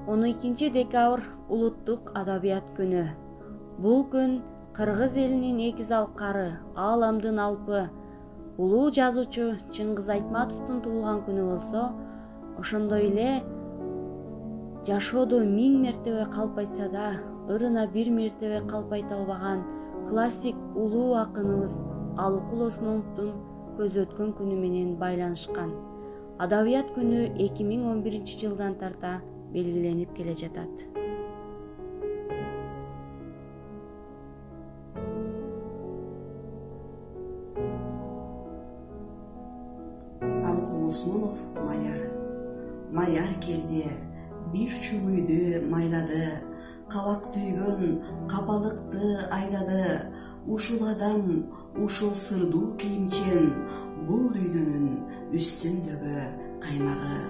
12 декабрь улуттук адабият күнү. Бул күн Кыргыз элинин эки залкары, ааламдын алпы, улуу жазуучу Чыңгыз Айтматовдун туулган күнү болсо, ошондой эле жашоодо 1000 мертебе калпайтса да, ырына 1 мертебе калпайта албаган классик улуу акыныбыз Алыкул Осмоновдун көз өткөн күнү менен байланышкан. Адабият күнү 2011 жылдан тарта белгиленип келе жатат. Алыкул Осмонов маляр. Маляр келди, бир чуң үйдү майлады, кабак түйгөн капалыкты айдады. Ушул адам, ушул сырдуу кийимчен, бул дүйнөнүн үстүндөгү каймагы.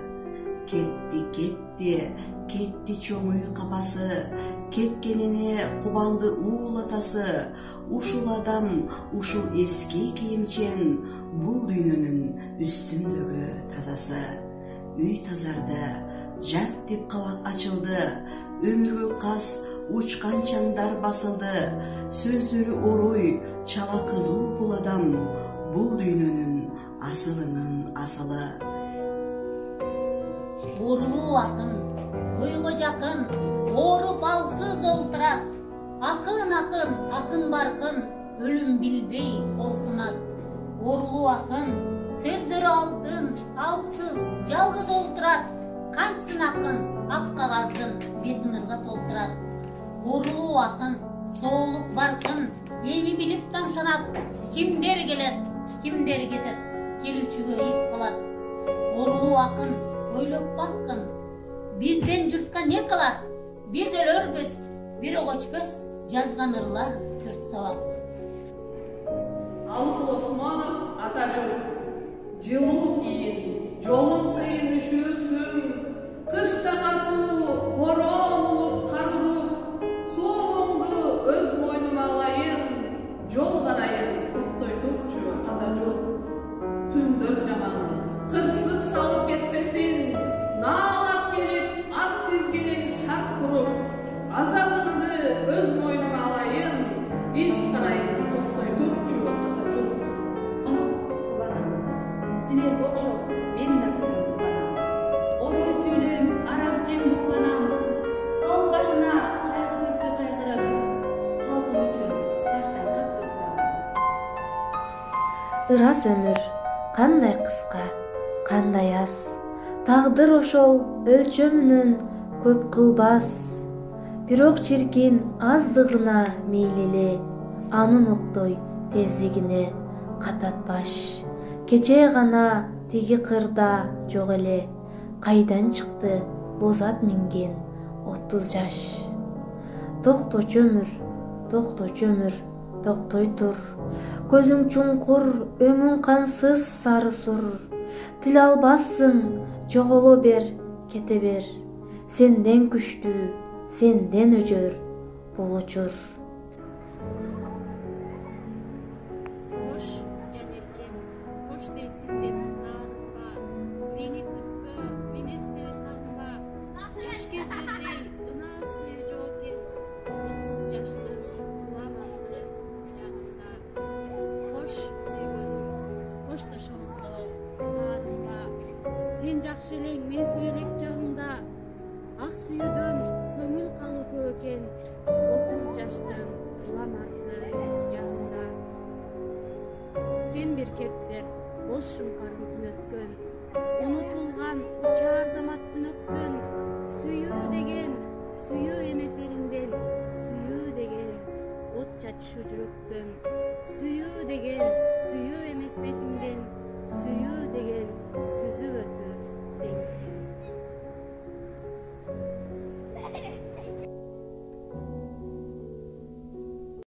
Кетти чоң үй капасы, кеткенине кубанды уулатасы. Ушул адам, ушул эски кийимчен, бул дүйнөнүн үстүндөгү тазасы. Үй тазарды, жарк деп кабак ачылды, өмүргө кас учкан чаңдар басылды. Сөздөрү орой, чала кызуу бул адам, бул дүйнөнүн асылынын асылы. Урлуу акын, ойго жакын, оору балсыз олтурат. Акын, акын баркын, өлүм билбей кол сынат. Урлуу акын, сөздөрү алтын, алсыз, жалгыз олтурат. Кантсын акын, ак кагаздын бетин ырга толтурат. Урлуу акын, соолук баркын, эми билип тамшанат. Кимдер келет, кимдер кетет, келүүчүгө ис кылат. Урлуу акын, ойлоп баккын, бизден журтка не калат? Биз өлөрбүз, бирок өчпөс, жазган ырлар төрт сабак. Алыкул Осмонов ата журт, жылуу кийин, жолуң кыйын үшүүсүң, кышта катуу, бороон улуп карылып, соомуңду өз мойнума алайын, жол карайын, токтой турчу ата журт. Түндөр жаман, кырсык салып кетпесин, наалап келип, ат тизгинин шарт куруп, азабымды өз мойнума алайын, из карайын, токтой турчу ата журт. Силерге окшоп мен да көрөм кубанам. Орой сүйлөм, арак жем булганам. Калк башына кайгы түсү кайгырып, калкым үчүн таштан каттуу турам. Ырас өмүр кандай кыска, кандай аз. Тагдыр ошол өлчөмүнөн көп кылбас. Бирок чиркин аздыгына мейлеле, анын октой тездигине кататпаш. Кече гана тиги кырда жок эле, кайдан чыкты бозат минген 30 жаш. Токточу өмүр, токтой тур. Көзүң чуңкур, өңүң кансыз сары сур. Тил албассың, жоголо бер, кете бер. Сенден күчтүү, сенден өжөр бул учур. Кош жанеркем, кош дейсиң деп наарынба, мени күтпө, мен эстебе сагынба. Жаш кездердей ынак сүйүү жок экен, 30 жаштын уламатты жагында. Кош сүйгөнүм, коштошоңдо наарынба, сен жакшы элең, мен сүйөлек жагында. Ак сүйүүдөн көңүл калуу көп экен, 30 жаштын уламатты жагында. Сен бир кептер, бош шуңкарын түнөткөн, унутулган учар замат түнөткөн. Сүйүү деген, сүйүү эмес эриңден, сүйүү деген, от чачышуу жүрөктөн. Сүйүү деген, сүйүү эмес бетиңден, сүйүү деген,